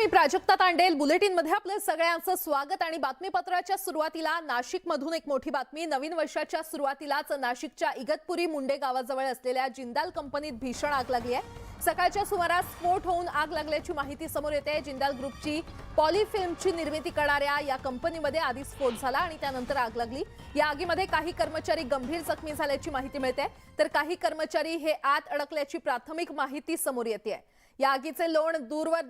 नमस्कार, मी प्राजक्ता तांडेल. बुलेटिनमध्ये आपलं सगळ्यांचं स्वागत. आणि बातमीपत्राच्या सुरुवातीला नाशिकमधून एक मोठी बातमी. नवीन वर्षाच्या सुरुवातीलाच नाशिकच्या इगतपुरी मुंडे गावाजवळ असलेल्या जिंदाल कंपनीत भीषण आग लागली आहे. सकाळच्या सुमारास स्फोट होऊन आग लागल्याची माहिती समोर येते. जिंदाल ग्रुपची पॉलिफिल्मची निर्मिती करणाऱ्या या कंपनीमध्ये आधी स्फोट झाला आणि त्यानंतर आग लागली. या आगीमध्ये काही कर्मचारी गंभीर जखमी झाल्याची माहिती मिळते, तर काही कर्मचारी हे आत अडकल्याची प्राथमिक माहिती समोर येते. या आगीचे लोण दूरवर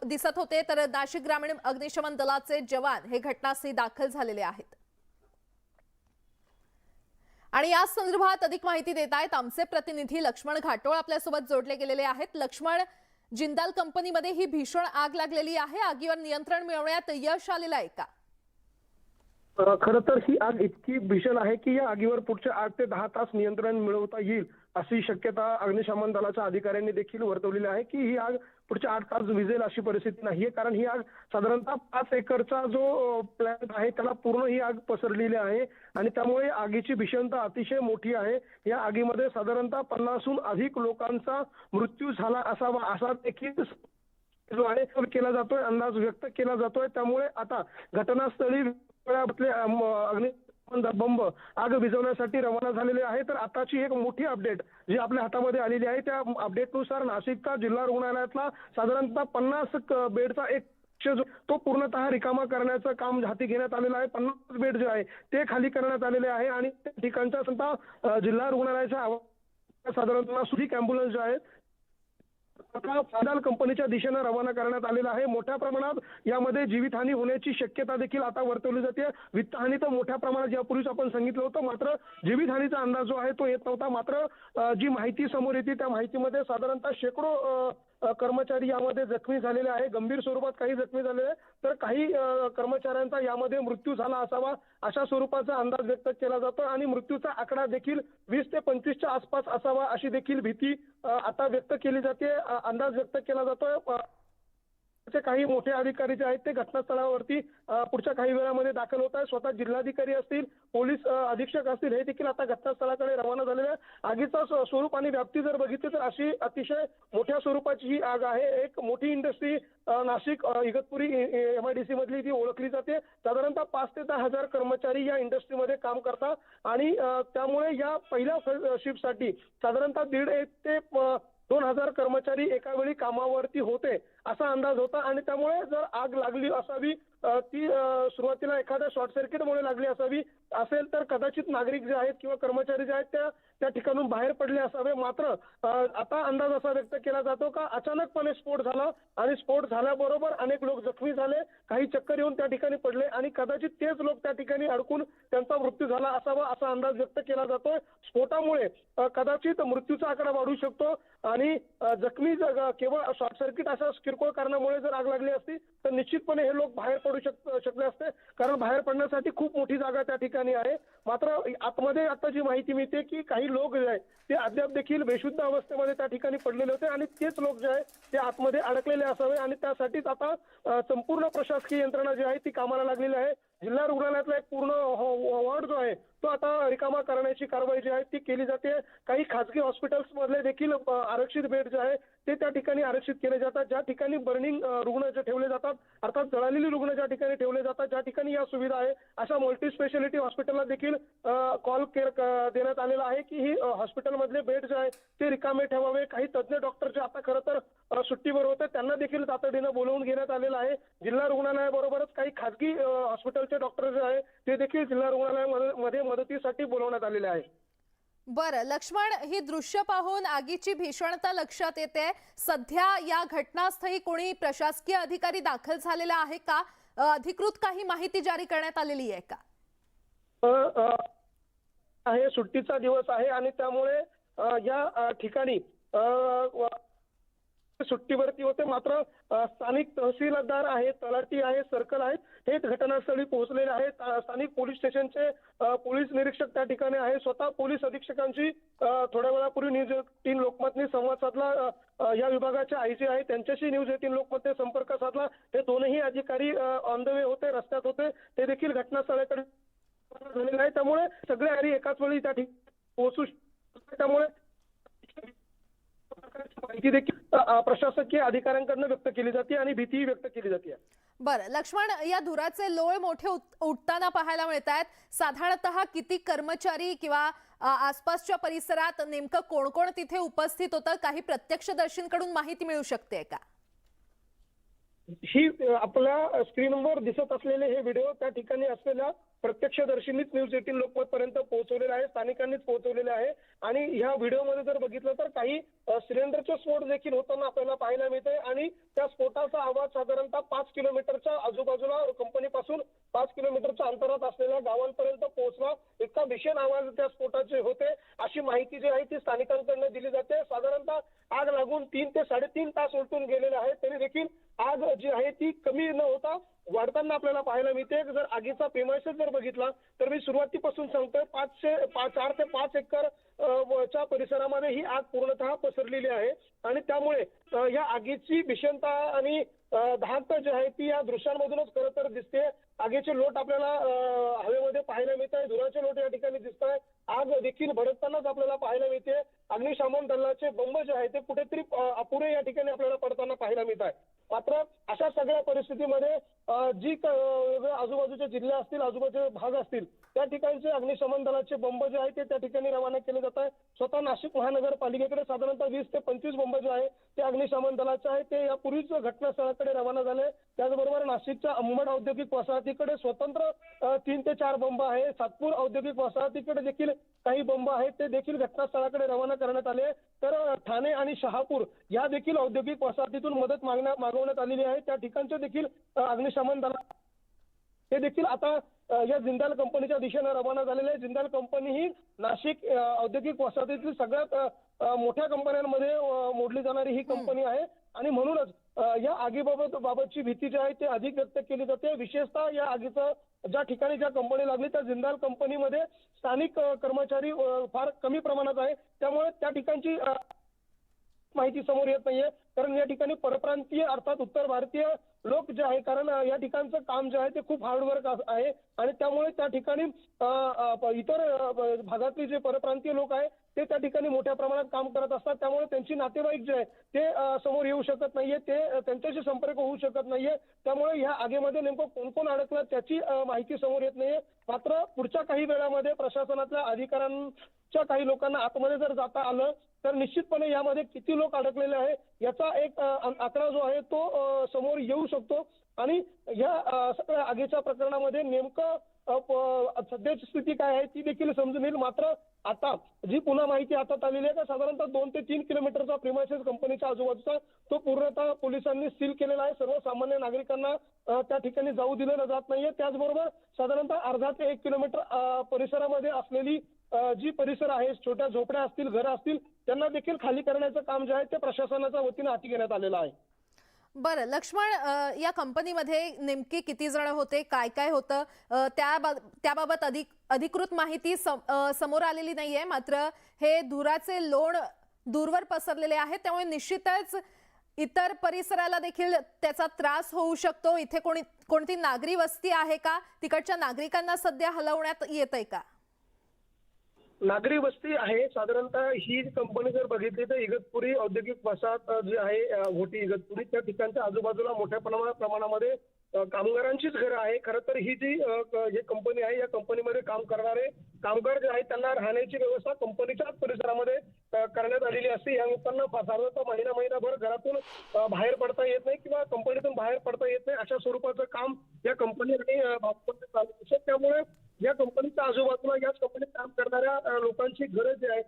दिसत होते, तर नाशिक ग्रामीण अग्निशमन दलाचे जवान हे घटनास्थळी दाखल झालेले आहेत. आणि या संदर्भात अधिक माहिती देत आहेत आमचे प्रतिनिधी लक्ष्मण घाटोळ आपल्यासोबत जोडले गेलेले आहेत. लक्ष्मण, जिंदाल कंपनीमध्ये ही भीषण आग लागलेली आहे. आगीवर नियंत्रण मिळवण्यात यश आलेलं आहे का? खरं तर ही आग इतकी भीषण आहे की या आगीवर पुढच्या 8 ते 10 तास नियंत्रण मिळवता येईल अशी शक्यता अग्निशमन दलाच्या अधिकाऱ्यांनी देखील वर्तवलेली आहे की ही आग पुढच्या 8 तास विझेल अशी परिस्थिती नाहीये. कारण ही आग साधारणतः 5 एकरचा जो प्लॅन्ट आहे त्याला पूर्ण ही आग पसरलेली आहे आणि त्यामुळे आगीची भीषणता अतिशय मोठी आहे. या आगीमध्ये साधारणतः 50हून अधिक लोकांचा मृत्यू झाला असावा असा देखील जो आहे केला जातोय, अंदाज व्यक्त केला जातोय. त्यामुळे आता घटनास्थळी अग्निशमन बंब आग विझवण्यासाठी रवाना झालेले आहे. तर आताची एक मोठी अपडेट जी आपल्या हातामध्ये आलेली आहे त्या अपडेटनुसार नाशिकचा जिल्हा रुग्णालयातला साधारणतः 50 बेडचा एक तो पूर्णतः रिकामा करण्याचं काम हाती घेण्यात आलेलं आहे. 50 बेड जे आहे ते खाली करण्यात आलेले आहे आणि त्या ठिकाणच्या जिल्हा रुग्णालयाच्या साधारणतः सुधीक अँब्युलन्स जे आहेत आता जिंदाल कंपनीच्या दिशेने रवाना करण्यात आलेला आहे. मोठ्या प्रमाणात यामध्ये जीवितहानी होण्याची शक्यता देखील आता वर्तवली जाते. वित्तहानी तर मोठ्या प्रमाणात यापूर्वीच आपण सांगितलं होतं, मात्र जीवितहानीचा अंदाज जो आहे तो येत नव्हता. मात्र जी माहिती समोर येते त्या माहितीमध्ये साधारणतः शेकडो कर्मचारी यामध्ये जखमी झालेले आहे. गंभीर स्वरूपात काही जखमी झालेले, तर काही कर्मचाऱ्यांचा यामध्ये मृत्यू झाला असावा अशा स्वरूपाचा अंदाज व्यक्त केला जातो आणि मृत्यूचा आकडा देखील 20 ते 25च्या आसपास असावा अशी देखील भीती आता व्यक्त केली जाते, अंदाज व्यक्त केला जातोय. काही मोठे अधिकारी जे आहेत ते घटनास्थळावरती पुढच्या काही वेळामध्ये दाखल होत आहेत. स्वतः जिल्हाधिकारी असतील, पोलीस अधीक्षक असतील, हे देखील आता घटनास्थळाकडे रवाना झालेले आहे. आगीचा स्वरूप आणि व्याप्ती जर बघितली तर अशी अतिशय मोठ्या स्वरूपाची ही आग आहे. एक मोठी इंडस्ट्री नाशिक इगतपुरी MIDC मधली ती ओळखली जाते. साधारणतः 5 ते 10 हजार कर्मचारी या इंडस्ट्रीमध्ये काम करतात आणि त्यामुळे या पहिल्या शिफ्टसाठी साधारणतः 1.5 ते 2,000 कर्मचारी एका वेळी कामावरती होते असा अंदाज होता आणि त्यामुळे जर आग लागली असावी ती सुरुवातीला एखाद्या शॉर्ट सर्किटमुळे लागली असेल तर कदाचित नागरिक जे आहेत किंवा कर्मचारी जे आहेत त्या ठिकाणून बाहेर पडले असावे. मात्र आता अंदाज असा व्यक्त केला जातो का अचानकपणे स्फोट झाला आणि स्फोट झाल्याबरोबर अनेक लोक जखमी झाले, काही चक्कर येऊन त्या ठिकाणी पडले आणि कदाचित तेच लोक त्या ठिकाणी अडकून त्यांचा मृत्यू झाला असावा असा अंदाज व्यक्त केला जातोय. स्फोटामुळे कदाचित मृत्यूचा आकडा वाढू शकतो आणि जखमी केवळ शॉर्ट सर्किट अशा किरकोळ कारणामुळे जर आग लागली असती तर निश्चितपणे हे लोक बाहेर पडू शकले असते, कारण बाहेर पडण्यासाठी खूप मोठी जागा त्या ठिकाणी आहे. मात्र आतमध्ये आता जी माहिती मिळते की काही लोक जे आहेत ते अद्याप देखील बेशुद्ध अवस्थेमध्ये त्या ठिकाणी पडलेले होते आणि तेच लोक जे आहेत ते आतमध्ये अडकलेले असावे आणि त्यासाठीच आता संपूर्ण प्रशासकीय यंत्रणा जी आहे ती कामाला लागलेली आहे. जिल्हा रुग्णालयातला एक पूर्ण वॉर्ड जो आहे तो आता रिकामा करण्याची कारवाई जी आहे ती केली जाते. काही खासगी हॉस्पिटल्स मधले देखील आरक्षित बेड जे आहे ते त्या ठिकाणी आरक्षित केले जातात. ज्या ठिकाणी बर्निंग रुग्ण जे ठेवले जातात, अर्थात जळालेली रुग्ण ज्या ठिकाणी ठेवले जातात, ज्या ठिकाणी या सुविधा आहे अशा मल्टी स्पेशालिटी हॉस्पिटलला देखील कॉल देण्यात आलेला आहे की ही हॉस्पिटलमधले बेड जे आहे ते रिकामे ठेवावे. काही तज्ज्ञ डॉक्टर जे आता खरं तर सुट्टीवर होते त्यांना देखील तातडीनं बोलवून घेण्यात आलेलं आहे. जिल्हा रुग्णालयाबरोबरच काही खासगी हॉस्पिटलचे डॉक्टर जे आहे ते देखील जिल्हा रुग्णालयामध्ये मदतीसाठी बोलवण्यात आलेले आहे. बरं लक्ष्मण, ही दृश्य पाहून आगीची भीषणता लक्षात येते. सध्या या घटनास्थळी कोणी प्रशासकीय अधिकारी दाखल झालेला आहे का? अधिकृत काही माहिती जारी करण्यात आलेली आहे का? आहे सुट्टीचा दिवस आहे आणि त्यामुळे या ठिकाणी सुट्टीवरती होते. मात्र स्थानिक तहसीलदार आहेत, तलाठी आहे, सर्कल आहेत, हे घटनास्थळी पोहोचलेले आहेत. स्थानिक पोलीस स्टेशनचे पोलीस निरीक्षक त्या ठिकाणी आहे. स्वतः पोलीस अधीक्षकांची थोड्या वेळापूर्वी न्यूज 18 लोकमतने संवाद साधला. या विभागाचे आयजी आहेत त्यांच्याशी न्यूज 18 लोकमतने संपर्क साधला. हे दोनही अधिकारी ऑन द वे होते, रस्त्यात होते, ते देखील घटनास्थळाकडे झालेले आहे. त्यामुळे सगळे अधिकारी एकाच वेळी त्या ठिकाणी पोहोचू शकतात. त्यामुळे माहिती देखील प्रशासकीय अधिकाऱ्यांकडून व्यक्त केली जाते आणि भीतीही व्यक्त केली जाते. बरं लक्ष्मण, या धुराचे लोळ मोठे उठताना पाहायला मिळत आहेत. साधारणतः किती कर्मचारी किंवा आसपासच्या परिसरात नेमकं कोण कोण तिथे उपस्थित होतं, काही प्रत्यक्षदर्शींकडून माहिती मिळू शकते का? ही आपल्या स्क्रीनवर दिसत असलेले हे व्हिडिओ त्या ठिकाणी असलेल्या प्रत्यक्षदर्शींनीच न्यूज 18 लोकमत पर्यंत पोहोचवलेला आहे, स्थानिकांनीच पोहोचवलेले आहे. आणि ह्या व्हिडिओमध्ये जर बघितलं तर काही सिलेंडरचे स्फोट देखील होताना आपल्याला पाहायला मिळते आणि त्या स्फोटाचा आवाज साधारणतः 5 किलोमीटरच्या आजूबाजूला कंपनीपासून 5 किलोमीटरच्या अंतरात असलेल्या गावांपर्यंत पोहोचला. इतका भीषण आवाज त्या स्फोटाचे होते अशी माहिती जी आहे ती स्थानिकांकडून दिली जाते. साधारणतः आग लागून 3 ते 3.5 तास उलटून गेलेले आहेत, तरी देखील आग जी आहे ती कमी न होता वाढताना आपल्याला पाहायला मिळते. जर आगीचा प्रेमायसेस जर बघितला तर मी सुरुवातीपासून सांगतोय 4 ते 5 एकर च्या परिसरामध्ये ही आग पूर्णतः पसरलेली आहे आणि त्यामुळे या आगीची भीषणता आणि धाक जी आहे ती या दृश्यांमधूनच खरं तर दिसते. आगीचे लोट आपल्याला हवेमध्ये पाहायला मिळत आहे, धुराचे लोट या ठिकाणी दिसत आहे. आग देखील भडकतानाच आपल्याला पाहायला मिळते. अग्निशमन दलाचे बंब जे आहे ते कुठेतरी अपुरे या ठिकाणी आपल्याला पडताना पाहायला मिळत आहे. मात्र अशा सगळ्या परिस्थितीमध्ये जी आजूबाजूचे जिल्हे असतील, आजूबाजूचे भाग असतील त्या ठिकाणचे अग्निशमन दलाचे बंब जे आहे ते त्या ठिकाणी रवाना केले जात आहे. स्वतः नाशिक महानगरपालिकेकडे साधारणतः 20 ते 25 बंब जे आहे ते अग्निशमन दलाचे आहे ते यापूर्वीच घटनास्थळाकडे रवाना झाले. त्याचबरोबर नाशिकच्या अंबड औद्योगिक वसाहतीकडे स्वतंत्र 3 ते 4 बंब आहे. सातपूर औद्योगिक वसाहतीकडे देखील काही बंब आहेत, ते देखील घटनास्थळाकडे रवाना करण्यात आले. तर ठाणे आणि शहापूर या देखील औद्योगिक वसाहतीतून मदत मागवण्यात आलेली आहे. त्या ठिकाणचे देखील अग्निशमन दल ते देखील आता या जिंदाल कंपनीच्या दिशेने रवाना झालेले आहे. जिंदाल कंपनी ही नाशिक औद्योगिक वसाहतीतील सगळ्यात मोठ्या कंपन्यांमध्ये मोडली जाणारी ही कंपनी आहे आणि म्हणूनच या आगीबाबतची भीती जी आहे ती अधिक व्यक्त केली जाते. विशेषतः या आगीचं ज्या ठिकाणी ज्या कंपनी लागली त्या जिंदाल कंपनीमध्ये स्थानिक कर्मचारी फार कमी प्रमाणात आहे, त्यामुळे त्या ठिकाणची माहिती समोर येत नाहीये. कारण या ठिकाणी परप्रांतीय अर्थात उत्तर भारतीय लोक जे आहे, कारण या ठिकाणचं काम जे आहे ते खूप हार्डवर्क आहे आणि त्यामुळे त्या ठिकाणी इतर भागातले जे परप्रांतीय लोक आहे ते त्या ठिकाणी मोठ्या प्रमाणात काम करत असतात. त्यामुळे त्यांची नातेवाईक जे आहे ते समोर येऊ शकत नाहीये, ते त्यांच्याशी संपर्क होऊ शकत नाहीये. त्यामुळे ह्या आगीमध्ये नेमकं कोण कोण अडकलं त्याची माहिती समोर येत नाहीये. मात्र पुढच्या काही वेळामध्ये प्रशासनातल्या अधिकाऱ्यांच्या काही लोकांना आतमध्ये जर जाता आलं तर निश्चितपणे यामध्ये किती लोक अडकलेले आहे याचा एक आकडा जो आहे तो समोर येऊ शकतो आणि या सगळ्या आगीच्या प्रकरणामध्ये नेमकं सध्याची स्थिती काय आहे ती देखील समजून येईल. मात्र आता जी पुन्हा माहिती हातात आलेली आहे का साधारणतः 2 ते 3 किलोमीटरचा प्रिमायसेस कंपनीच्या आजूबाजूचा तो पूर्णतः पोलिसांनी सील केलेला आहे. सर्वसामान्य नागरिकांना त्या ठिकाणी जाऊ दिलेलं जात नाहीये. त्याचबरोबर साधारणतः अर्धा ते 1 किलोमीटर परिसरामध्ये असलेली जी परिसर आहे, छोट्या झोपड्या असतील, घरं असतील, त्यांना देखील खाली करण्याचं काम जे आहे ते प्रशासनाच्या वतीने हाती घेण्यात आलेलं आहे. बरं लक्ष्मण, या कंपनीमध्ये नेमके किती जण होते, काय काय होतं, त्याबाबत अधिकृत माहिती समोर आलेली नाहीये. मात्र हे धुराचे लोण दूरवर पसरलेले आहेत, त्यामुळे निश्चितच इतर परिसराला देखील त्याचा त्रास होऊ शकतो. इथे कोणती नागरी वस्ती आहे का, तिकडच्या नागरिकांना सध्या हलवण्यात येतंय का? नागरी वस्ती आहे. साधारणतः ही कंपनी जर बघितली तर इगतपुरी औद्योगिक वसाहत जी आहे मोठी इगतपुरी त्या ठिकाणच्या आजूबाजूला मोठ्या प्रमाणामध्ये कामगारांचीच घरं आहे. खरं तर ही जी कंपनी आहे या कंपनीमध्ये काम करणारे कामगार जे आहेत त्यांना राहण्याची व्यवस्था कंपनीच्याच परिसरामध्ये करण्यात आलेली असते. या लोकांना साधारणतः महिनाभर घरातून बाहेर पडता येत नाही किंवा कंपनीतून बाहेर पडता येत नाही अशा स्वरूपाचं काम या कंपनीने चालू असते. त्यामुळे या कंपनीच्या आजूबाजूला याच कंपनीत काम करणाऱ्या लोकांची घरं जी आहेत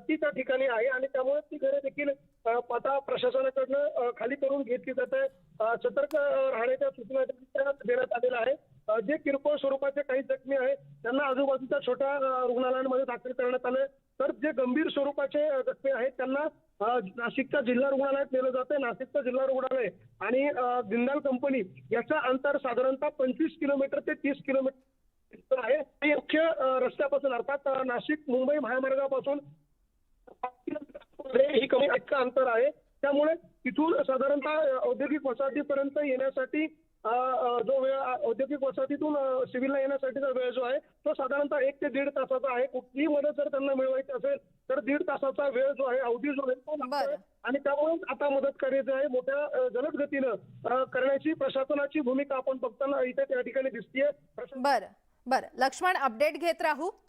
ती त्या ठिकाणी आहे आणि त्यामुळे ती घरं देखील आता प्रशासनाकडनं खाली करून घेतली जात आहे. सतर्क राहण्याच्या सूचना देण्यात आलेल्या आहे. जे किरकोळ स्वरूपाचे काही जखमी आहेत त्यांना आजूबाजूच्या छोट्या रुग्णालयांमध्ये दाखल करण्यात आले, तर जे गंभीर स्वरूपाचे जखमी आहेत त्यांना नाशिकच्या जिल्हा रुग्णालयात नेलं जाते. नाशिकचं जिल्हा रुग्णालय आणि जिंदाल कंपनी याचं अंतर साधारणतः 25 किलोमीटर ते 30 किलोमीटर आहे. मुख्य रस्त्यापासून अर्थात नाशिक मुंबई महामार्गापासून 5 किलोमीटर ही कमी इतकं अंतर आहे. त्यामुळे तिथून साधारणतः औद्योगिक वसाहतीपर्यंत येण्यासाठी जो वेळ औद्योगिक वसाहतीतून सिव्हिलला येण्यासाठीचा वेळ जो आहे तो साधारणतः 1 ते 1.5 तासाचा आहे. कुठलीही मदत जर त्यांना मिळवायची असेल तर 1.5 तासाचा वेळ जो आहे, अवधी जो आहे तो लागतोय. बरं. आणि त्यामुळे आता मदत कार्य जे आहे मोठ्या जलद गतीनं करण्याची प्रशासनाची भूमिका आपण बघताना इथे त्या ठिकाणी दिसतीये. बरं लक्ष्मण, अपडेट घेत राहू.